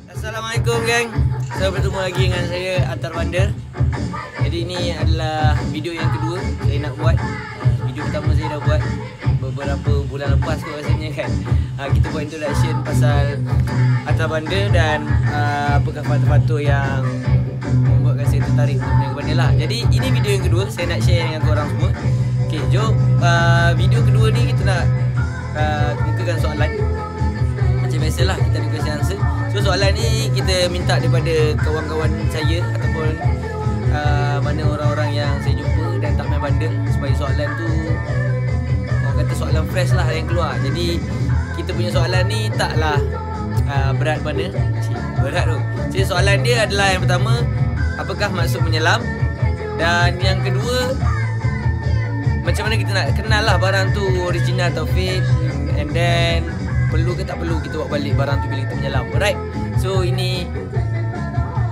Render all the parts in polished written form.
Assalamualaikum geng. So bertemu lagi dengan saya Atar Wonder. Jadi ini adalah video yang kedua saya nak buat. Video pertama saya dah buat beberapa bulan lepas kot rasanya kan. Kita buat introduction pasal Atar Wonder dan apakah faktor-faktor yang membuatkan saya tertarik untuk berniaga bandar lah. Jadi ini video yang kedua saya nak share dengan korang semua. Okay, jom video kedua ni kita nak kemukakan soalan. Macam biasalah kita ada question answer. So soalan ni kita minta daripada kawan-kawan saya ataupun mana orang-orang yang saya jumpa dan tak main bandar, supaya soalan tu orang kata soalan fresh lah yang keluar. Jadi kita punya soalan ni taklah berat mana. Berat tu. Jadi soalan dia adalah yang pertama, apakah maksud menyelam? Dan yang kedua, macam mana kita nak kenal lah barang tu original atau fake, and then perlu ke tak perlu kita buat balik barang tu bila kita menyelam. Alright. So ini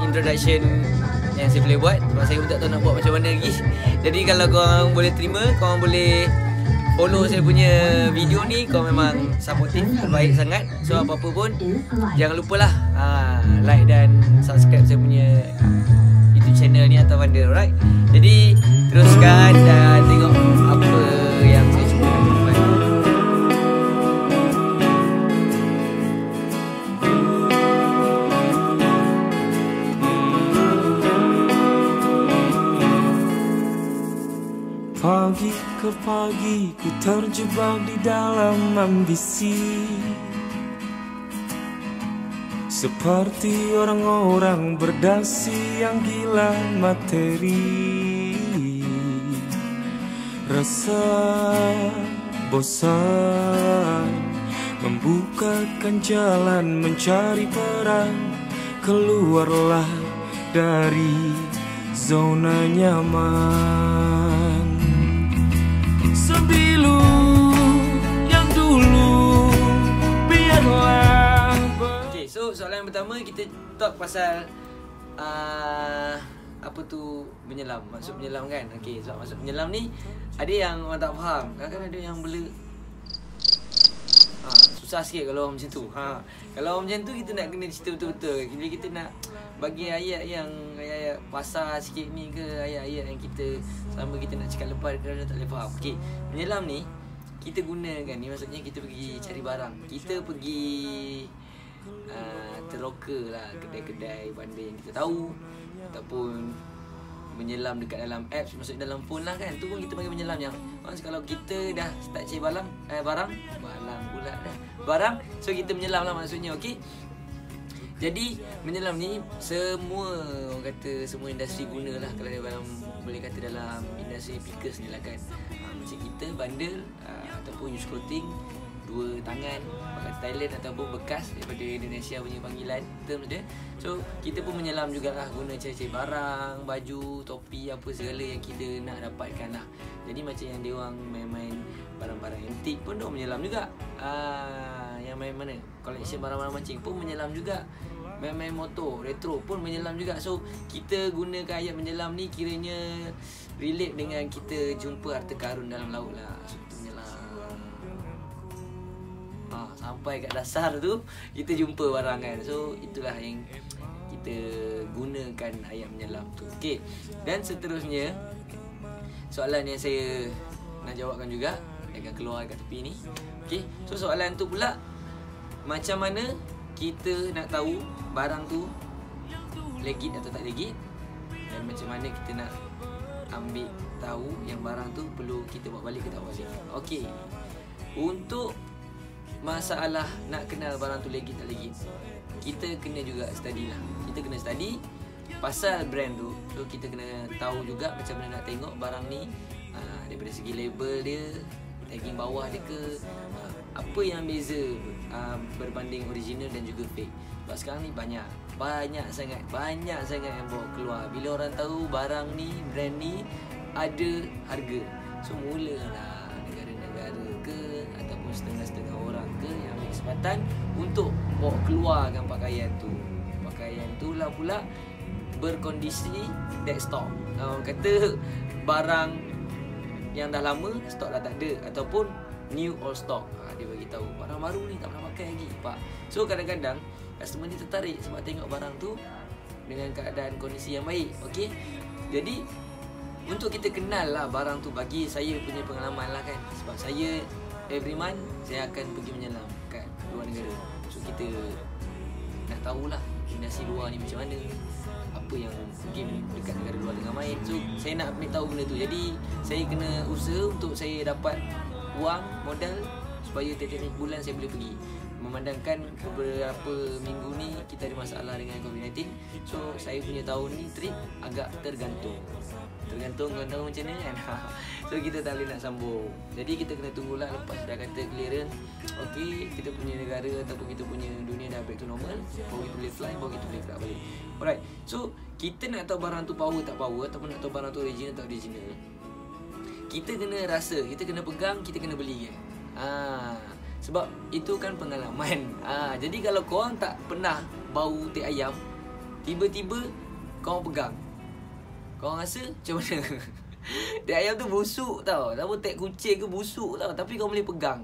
introduction yang saya boleh buat, sebab saya pun tak tahu nak buat macam mana lagi. Jadi kalau korang boleh terima, korang boleh follow saya punya video ni, korang memang supportive, terbaik sangat. So apa-apa pun jangan lupalah like dan subscribe saya punya YouTube channel ni Atar Wonder. Alright. Jadi teruskan dan tengok apa yang saya cuba nak buat. Pagi ke pagi ku terjebak di dalam ambisi, seperti orang-orang berdasi yang gila materi. Rasa bosan membukakan jalan mencari peran. Keluarlah dari zona nyaman. Sembilu yang dulu biarlah. Okay, so soalan yang pertama kita talk pasal apa tu menyelam, maksud menyelam kan. Okay, so maksud menyelam ni ada yang orang tak faham. Kadang-kadang ada yang bela susah sikit kalau orang macam tu. Kalau orang macam tu kita nak kena cerita betul-betul. Jadi kita nak bagi ayat yang ayat pasar sikit ni ke, ayat-ayat yang kita selama kita nak cakap lepas kadang-kadang tak boleh faham. Okay, menyelam ni kita gunakan ni, maksudnya kita pergi cari barang. Kita pergi teroka lah kedai-kedai bandar yang kita tahu, ataupun menyelam dekat dalam apps, maksudnya dalam phone lah kan. Tu pun kita panggil menyelam. Yang kalau kita dah start cari barang, so kita menyelam lah maksudnya. Okay. Jadi menyelam ni semua orang kata semua industri gunalah. Kalau dalam boleh kata dalam industri pickers ni lah kan. Macam kita bandar ataupun use clothing, dua tangan, pakai Thailand ataupun bekas daripada Indonesia punya panggilan term dia. So kita pun menyelam jugalah, guna cari-cari barang, baju, topi, apa segala yang kita nak dapatkan lah. Jadi macam yang dia orang main-main barang-barang antik pun dia menyelam juga. Yang main mana collection barang-barang mancing pun menyelam juga. Main-main motor retro pun menyelam juga. So kita gunakan ayat menyelam ni kiranya relate dengan kita jumpa harta karun dalam laut lah. So kita menyelam sampai kat dasar tu kita jumpa barang kan. So itulah yang kita gunakan ayat menyelam tu. Okay. Dan seterusnya soalan yang saya nak jawabkan juga akan keluar kat tepi ni. Okay. So soalan tu pula, macam mana kita nak tahu barang tu legit atau tak legit, dan macam mana kita nak ambil tahu yang barang tu perlu kita bawa balik ke tak bawa balik. Okay. Untuk masalah nak kenal barang tu legit tak legit, kita kena juga study lah. Kita kena study pasal brand tu. So kita kena tahu juga macam mana nak tengok barang ni daripada segi label dia, tagging bawah dia ke, apa yang beza berbanding original dan juga fake. Sebab sekarang ni banyak sangat yang bawa keluar. Bila orang tahu barang ni, brand ni ada harga, so mulalah negara-negara ke ataupun setengah-setengah orang ke yang ambil kesempatan untuk bawa keluarkan pakaian tu. Pakaian tu lah pula berkondisi dead stock. Orang kata barang yang dah lama stok dah tak ada, ataupun new old stock. Dia bagi tahu barang baru ni tak pernah pakai lagi, Pak. So kadang-kadang customer ni tertarik sebab tengok barang tu dengan keadaan kondisi yang baik. Okey. Jadi untuk kita kenal lah barang tu, bagi saya punya pengalaman lah kan, sebab saya every month saya akan pergi menyelam kat luar negara. So kita nak tahulah industri luar ni macam mana, apa yang mungkin dekat negara luar tengah main. So saya nak ambil tahu benda tu. Jadi saya kena usaha untuk saya dapat wang modal supaya tiap-tiap bulan saya boleh pergi. Memandangkan beberapa minggu ni kita ada masalah dengan COVID-19, so saya punya tahun ni trip agak tergantung macam ni kan. So kita tak boleh nak sambung. Jadi kita kena tunggulah lepas dah kata clearance, okey, kita punya negara ataupun kita punya dunia dah back to normal, baru kita boleh fly, baru kita boleh gerak balik. Alright, so kita nak tahu barang tu power tak power, ataupun nak tahu barang tu original tak original, kita kena rasa, kita kena pegang, kita kena beli kan. Sebab itu kan pengalaman. Jadi kalau korang tak pernah bau teh ayam, tiba-tiba korang pegang, korang rasa macam mana? Teh ayam tu busuk tau, ataupun teh kucing ke busuk tau, tapi korang boleh pegang.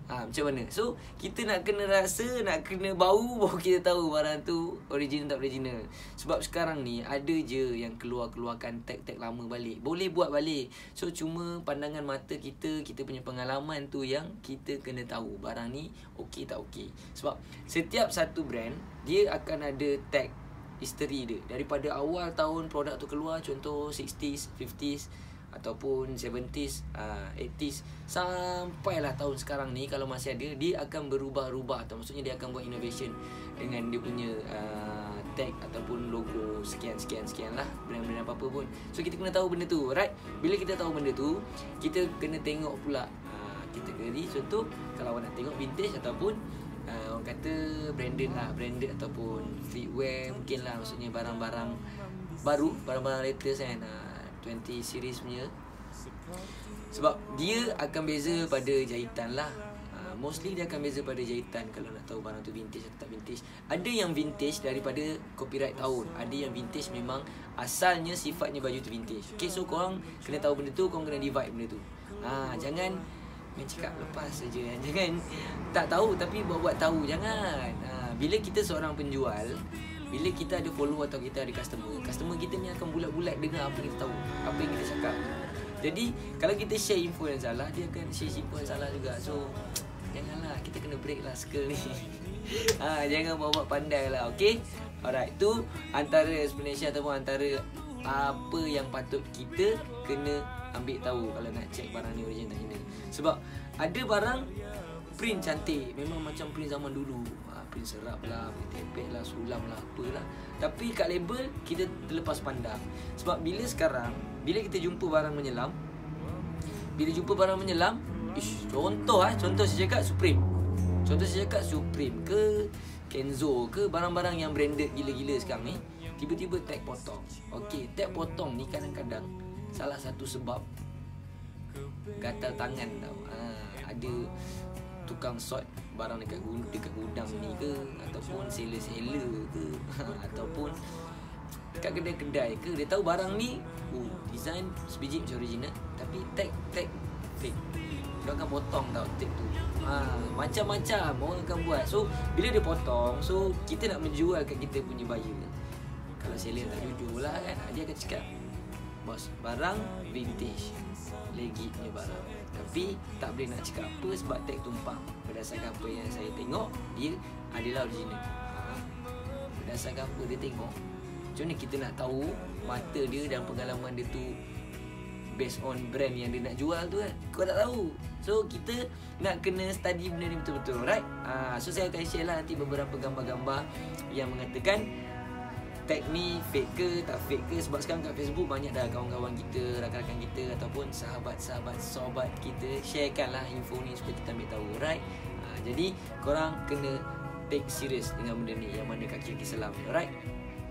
Macam mana? So kita nak kena rasa, nak kena bau, baru kita tahu barang tu original tak original. Sebab sekarang ni ada je yang keluarkan tag-tag lama balik, boleh buat balik. So cuma pandangan mata kita, kita punya pengalaman tu yang kita kena tahu barang ni okey tak okey. Sebab setiap satu brand dia akan ada tag history dia daripada awal tahun produk tu keluar, contoh 60s, 50s ataupun 70s, 80s, sampailah tahun sekarang ni. Kalau masih ada, dia akan berubah-ubah, atau maksudnya dia akan buat innovation dengan dia punya tag ataupun logo sekian lah, brand-brand apa-apa pun. So kita kena tahu benda tu, right? Bila kita tahu benda tu, kita kena tengok pula kategori. Contoh kalau awak nak tengok vintage ataupun orang kata branded lah, branded ataupun streetwear mungkin lah, maksudnya barang-barang baru, barang-barang latest kan, 20 series punya. Sebab dia akan beza pada jahitan lah. Mostly dia akan beza pada jahitan kalau nak tahu barang tu vintage atau tak vintage. Ada yang vintage daripada copyright tahun, ada yang vintage memang asalnya sifatnya baju tu vintage. Okay, so korang kena tahu benda tu, korang kena divide benda tu. Jangan main cakap lepas saja. Jangan tak tahu tapi buat tahu. Jangan. Bila kita seorang penjual, bila kita ada follow atau kita ada customer kita ni akan bulat-bulat dengar apa yang kita tahu, apa yang kita cakap. Jadi kalau kita share info yang salah, dia akan share info yang salah juga. So janganlah, kita kena break lah skill ni. Jangan buat pandai lah. Okay, alright, tu antara explanation ataupun antara apa yang patut kita kena ambil tahu kalau nak check barang ni original tak original. Sebab ada barang print cantik, memang macam print zaman dulu, print serap lah, tempel lah, sulam lah, apalah, tapi kat label kita terlepas pandang. Sebab bila sekarang, bila kita jumpa barang menyelam, contoh saya cakap Supreme, ke Kenzo ke, barang-barang yang branded gila-gila sekarang ni, tiba-tiba tag potong. Okey, tag potong ni kadang-kadang salah satu sebab gatal tangan tau. Ada tukang sort barang dekat gudang ni ke, ataupun seller-seller ke, ataupun kat kedai-kedai ke, dia tahu barang ni design sebiji macam original tapi tag fake. Dia akan potong tau tag tu. Macam-macam orang akan buat. So bila dia potong, so kita nak menjual kat kita punya buyer, kalau seller tak jujur lah kan, dia akan cakap, bos, barang vintage, legit punya barang, tapi tak boleh nak cakap apa sebab tag tumpang. Berdasarkan apa yang saya tengok, dia adalah original. Berdasarkan apa dia tengok, macam mana kita nak tahu mata dia dan pengalaman dia tu based on brand yang dia nak jual tu kan? Kau tak tahu. So kita nak kena study benda ni betul-betul, right? So saya akan share lah nanti beberapa gambar-gambar yang mengatakan tag ni fake ke tak fake ke. Sebab sekarang kat Facebook banyak dah kawan-kawan kita, rakan-rakan kita ataupun sahabat kita sharekan lah info ni supaya kita ambil tahu, right? Jadi korang kena take serious dengan benda ni, yang mana kaki selam ni, alright?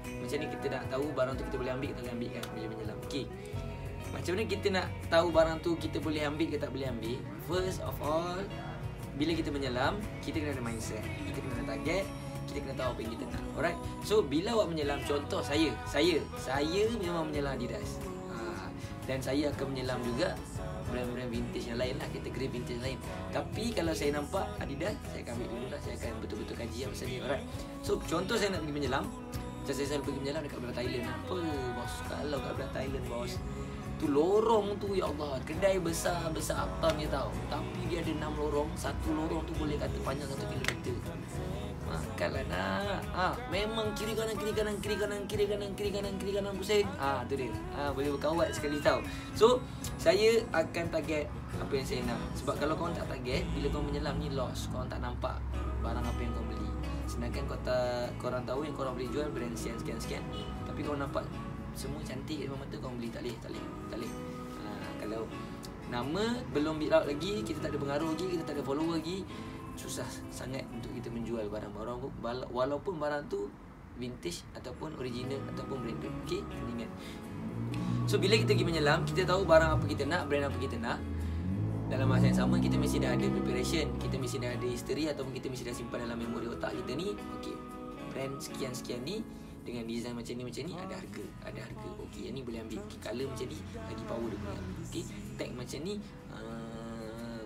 Macam ni kita nak tahu barang tu kita boleh ambil ke tak boleh ambil kan, bila menyelam. Okay, macam mana kita nak tahu barang tu kita boleh ambil ke tak boleh ambil? First of all, bila kita menyelam, kita kena ada mindset, kita kena ada target, kita kena tahu apa yang kita nak. Alright. So bila awak menyelam, contoh saya memang menyelam Adidas. Dan saya akan menyelam juga brand-brand vintage yang lain lah, kategori vintage lain. Tapi kalau saya nampak Adidas, saya akan ambil dulu lah. Saya akan betul-betul kaji yang pasal ni. Alright. So contoh saya nak pergi menyelam, macam saya selalu pergi menyelam dekat belah Thailand. Apa bos, kalau kat belah Thailand bos, tu lorong tu ya Allah, kedai besar-besar uptown ni tahu. Tapi dia ada 6 lorong, satu lorong tu boleh kata panjang 1 kilometer. Makanlah nak. Memang kiri kanan pusing. Tu dia. Boleh berkawat sekali tahu. So, saya akan target apa yang saya nak. Sebab kalau korang tak target, bila korang menyelam ni lost. Korang tak nampak barang apa yang korang beli. Sedangkan korang tahu yang korang boleh jual brand sekian. Tapi korang nampak semua cantik depan mata, korang beli. Tak boleh. Kalau nama belum build out lagi, kita tak ada pengaruh lagi, kita tak ada follower lagi, susah sangat untuk kita menjual barang-barang walaupun barang tu vintage ataupun original ataupun branded. Okay, ingat. So bila kita pergi menyelam, kita tahu barang apa kita nak, brand apa kita nak. Dalam masa yang sama, kita mesti dah ada preparation, kita mesti dah ada history ataupun kita mesti dah simpan dalam memori otak kita ni. Okay, brand sekian ni dengan design macam ni ada harga. Okey, yang ni boleh ambil. Color macam ni lagi power dia punya. Okey, tag macam ni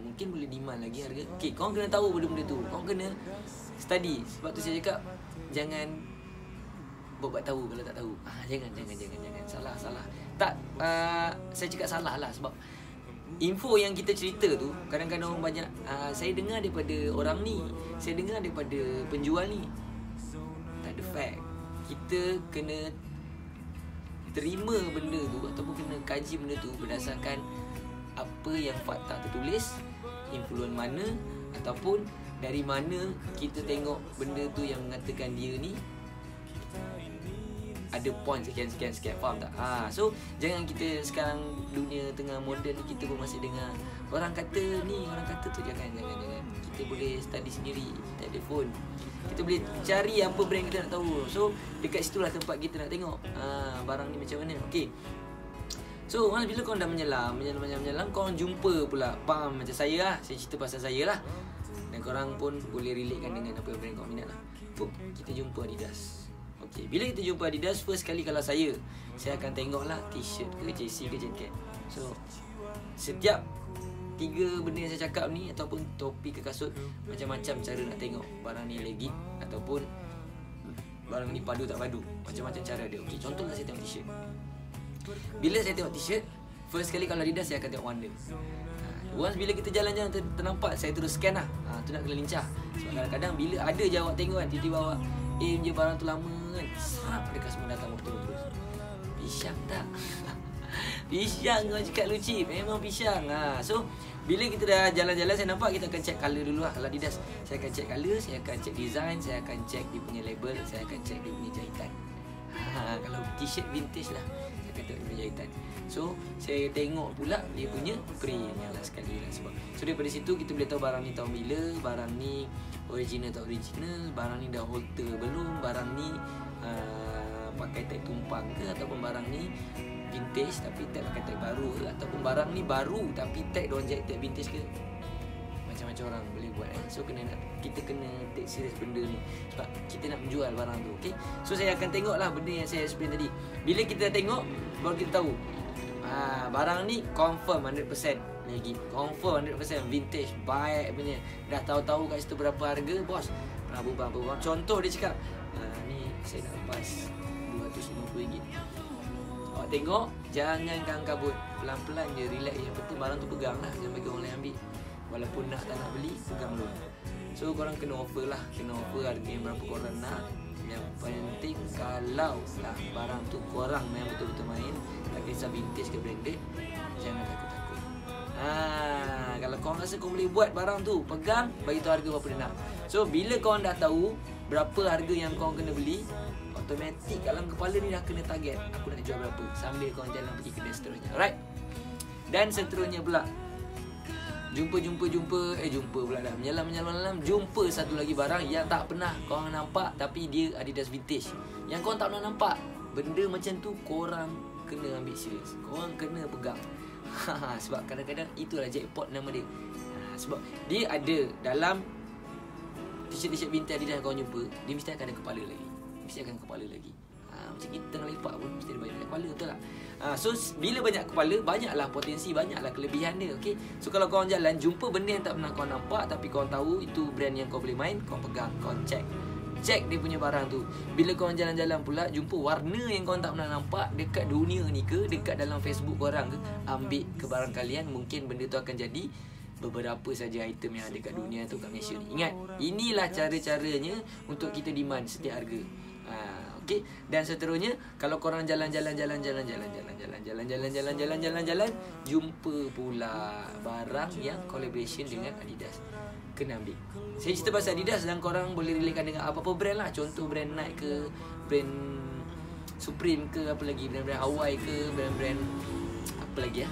mungkin boleh demand lagi harga. Okey, korang kena tahu benda-benda tu. Korang kena study. Sebab tu saya cakap jangan buat tahu kalau tak tahu. Jangan. Salah. Tak, saya cakap salah lah sebab info yang kita cerita tu kadang-kadang orang banyak saya dengar daripada orang ni, saya dengar daripada penjual ni. Tak ada fact. Kita kena terima benda tu ataupun kena kaji benda tu berdasarkan apa yang fakta tertulis, influence mana ataupun dari mana kita tengok benda tu yang mengatakan dia ni ada point sekian. Faham tak? So jangan kita sekarang dunia tengah moden ni, kita pun masih dengar orang kata ni, orang kata tu. Jangan. Kita boleh study sendiri, telefon. Kita boleh cari apa brand kita nak tahu. So dekat situlah tempat kita nak tengok barang ni macam mana. Okay. So bila korang dah menyelam, korang jumpa pula pump macam saya lah. Saya cerita pasal saya lah. Dan korang pun boleh relatekan dengan apa brand korang minat lah. Kita jumpa Adidas. Okay, bila kita jumpa Adidas, first kali kalau saya akan tengok lah t-shirt ke, jersey ke, jaket. So setiap 3 benda yang saya cakap ni ataupun topi ke kasut, macam-macam cara nak tengok barang ni legit ataupun barang ni padu tak padu. Macam-macam cara dia. Okay, contohlah saya tengok t-shirt. Bila saya tengok t-shirt, first kali kalau Adidas saya akan tengok Wonder. Once bila kita jalan-jalan ternampak, saya terus scan lah. Tu nak kena lincah. Sebab kadang-kadang bila ada je awak tengok kan, tiba-tiba awak je barang tu lama kan, sarap dekat semua datang waktu terus. Pisang tak? Pisang orang cakap lucip, memang pisang. So bila kita dah jalan-jalan, saya nampak kita akan check colour dulu lah. Kalau Adidas, saya akan check colour, saya akan check design, saya akan check dia punya label, saya akan check dia punya jahitan. Kalau t-shirt vintage lah, saya akan tengok dia punya jahitan. So saya tengok pula dia punya print yang last sekali lah. So daripada situ kita boleh tahu barang ni tahun bila, barang ni original tak original, barang ni dah holter belum, barang ni pakai tag tumpang ke, ataupun barang ni vintage tapi tag pakai tag baru ke, ataupun barang ni baru tapi tag diorang jahit tag vintage ke. Macam-macam orang boleh buat So kita kena take serius benda ni sebab kita nak menjual barang tu. Okay? So saya akan tengok lah benda yang saya explain tadi. Bila kita dah tengok, baru kita tahu barang ni confirm 100% lagi, confirm 100% vintage, baik punya. Dah tahu-tahu kat situ berapa harga, bos. Berapa. Contoh dia cakap, ni saya nak lepas RM250. Awak tengok, jangan kang kabut, pelan-pelan je, relax. Yang penting barang tu pegang lah, jangan bagi orang lain ambil. Walaupun nak tak nak beli, pegang dulu. So korang kena offer lah, kena offer harga yang berapa korang nak. Yang penting kalau lah barang tu korang memang betul-betul main, tak kisah vintage ke branded, jangan takut-takut. Kalau korang rasa korang boleh buat barang tu, pegang, bagi tahu harga berapa dia nak. So bila korang dah tahu berapa harga yang korang kena beli, automatik dalam kepala ni dah kena target, aku nak jual berapa, sambil korang jalan pergi kedai seterusnya. Alright. Dan seterusnya pula, jumpa pula dah menyelam, jumpa satu lagi barang yang tak pernah korang nampak tapi dia Adidas vintage, yang korang tak pernah nampak. Benda macam tu korang kena ambil serius, korang kena pegang. Sebab kadang-kadang itulah jackpot nama dia. Sebab dia ada dalam t-shirt vintage Adidas yang korang jumpa, dia mesti akan ada kepala lagi. Macam kita tengah lepak pun mesti ada banyak kepala, betul tak? So bila banyak kepala, banyaklah potensi, banyaklah kelebihan dia. Okay? So kalau korang jalan jumpa benda yang tak pernah kau nampak, tapi kau tahu itu brand yang kau boleh main, kau pegang, kau check dia punya barang tu. Bila korang jalan-jalan pula jumpa warna yang korang tak pernah nampak dekat dunia ni ke, dekat dalam Facebook korang ke, ambil ke barang kalian. Mungkin benda tu akan jadi beberapa saja item yang ada kat dunia tu kat Malaysia ni. Ingat, inilah cara-caranya untuk kita demand setiap harga. Okey, dan seterusnya kalau korang jalan-jalan jumpa pula barang yang collaboration dengan Adidas, kena ambil. Saya cerita pasal Adidas dan korang boleh relatekan dengan apa-apa brand lah. Contoh brand Nike ke, brand Supreme ke, apa lagi, brand-brand Hawaii ke, brand-brand apa lagi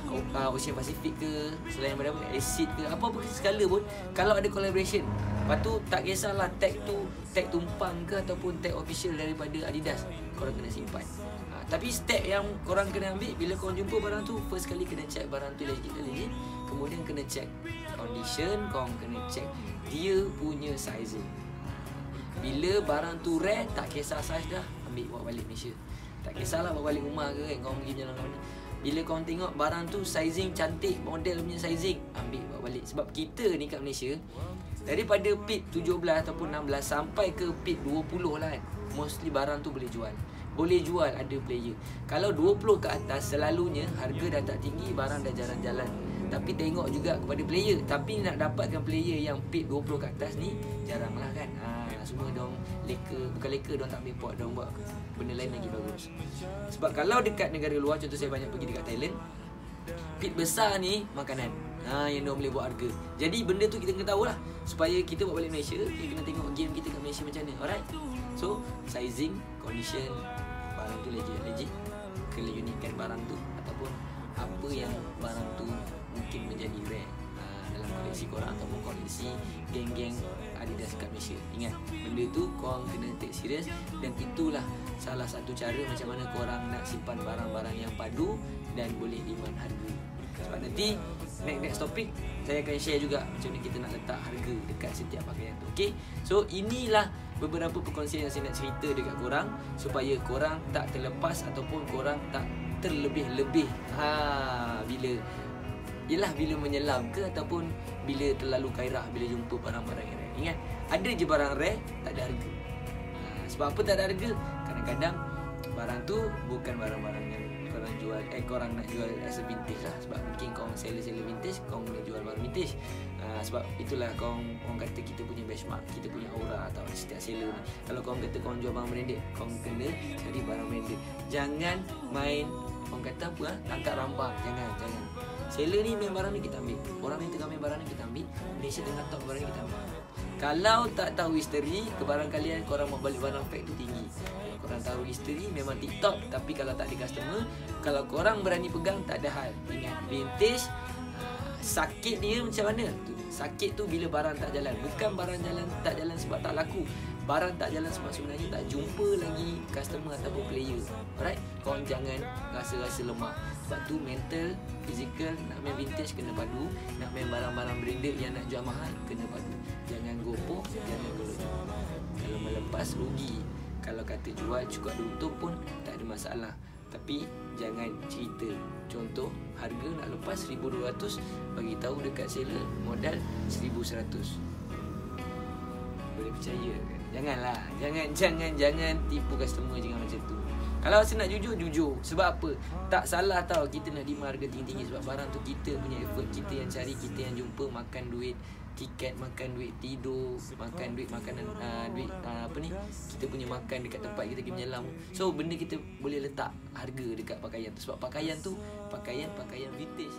Ocean Pacific ke, selain daripada apa, Acid ke, apa-apa segala pun, kalau ada collaboration, lepas tu tak kisahlah tag tu tag tumpang ke ataupun tag official daripada Adidas, korang kena simpan. Tapi step yang korang kena ambil bila korang jumpa barang tu, first kali kena check barang tu legit. Kemudian kena check condition, korang kena check dia punya sizing. Bila barang tu rare, tak kisah size dah, ambil bawa balik Malaysia. Tak kisahlah bawa balik rumah ke kan, korang pergi jalan ke mana. Bila korang tengok barang tu sizing cantik, model punya sizing, ambil bawa balik. Sebab kita ni kat Malaysia, daripada pit 17 ataupun 16 sampai ke pit 20 lah kan, mostly barang tu boleh jual. Boleh jual, ada player. Kalau 20 ke atas, selalunya harga dah tak tinggi, barang dah jarang jalan. Tapi tengok juga kepada player. Tapi nak dapatkan player yang pit 20 ke atas ni, jarang lah kan. Semua diorang leka, bukan leka, diorang tak ambil pot, diorang buat benda lain lagi bagus. Sebab kalau dekat negara luar, contoh saya banyak pergi dekat Thailand, pit besar ni makanan yang diorang boleh buat harga. Jadi benda tu kita kena tahu lah, supaya kita buat balik Malaysia, kita kena tengok game kita kat Malaysia macam mana. Alright. So sizing, condition, barang tu legit, keunikan barang tu, ataupun apa yang barang tu mungkin menjadi rare dalam koleksi korang ataupun koleksi geng-geng Adidas kat Malaysia. Ingat, benda tu korang kena take serious, dan itulah salah satu cara macam mana korang nak simpan barang-barang yang padu dan boleh demand harga. Sebab nanti next topik saya akan share juga macam mana kita nak letak harga dekat setiap pakaian tu. Okay, so inilah beberapa perkongsian yang saya nak cerita dekat korang, supaya korang tak terlepas ataupun korang tak terlebih-lebih bila menyelam ke, ataupun bila terlalu gairah bila jumpa barang-barang yang rare. Ingat, ada je barang rare tak ada harga. Sebab apa tak ada harga? Kadang-kadang barang tu bukan barang-barang yang korang jual, korang nak jual as a vintage lah. Sebab mungkin korang seller vintage, korang boleh jual barang vintage. Sebab itulah korang kata kita punya benchmark, kita punya aura atau setiap seller ni. Kalau korang kata korang jual barang branded, korang kena cari barang branded. Jangan main, korang kata apa, tangkap rambang. Jangan. Seller ni main barang ni kita ambil, orang yang tengah main barang ni kita ambil, Malaysia tengah top barang ni kita ambil. Kalau tak tahu history ke barang kalian, korang mau balik barang fake tu tinggi. Kalau korang tahu history, memang TikTok. Tapi kalau tak ada customer, kalau korang berani pegang, tak ada hal. Ingat, vintage, sakit dia macam mana? Sakit tu bila barang tak jalan. Bukan barang tak jalan sebab tak laku. Barang tak jalan sebab sebenarnya tak jumpa lagi customer ataupun player. Alright? Korang jangan rasa-rasa lemah. Sebab tu mental, physical, nak main vintage kena padu. Nak main barang-barang branded yang nak jual mahal, kena padu. Jangan gopoh, jangan golok. Kalau melepas, rugi. Kalau kata jual cukup ada untung pun tak ada masalah. Tapi jangan cerita. Contoh, harga nak lepas 1,200, bagi tahu dekat seller modal 1,100. Boleh percaya kan? Janganlah. Jangan tipu customer, jangan macam tu. Kalau saya nak jujur. Sebab apa? Tak salah tau kita nak demand harga tinggi-tinggi, sebab barang tu kita punya effort, kita yang cari, kita yang jumpa, makan duit tiket, makan duit tidur, makan duit makanan, kita punya makan dekat tempat kita pergi menyelam. So benda kita boleh letak harga dekat pakaian tu, sebab pakaian tu pakaian vintage.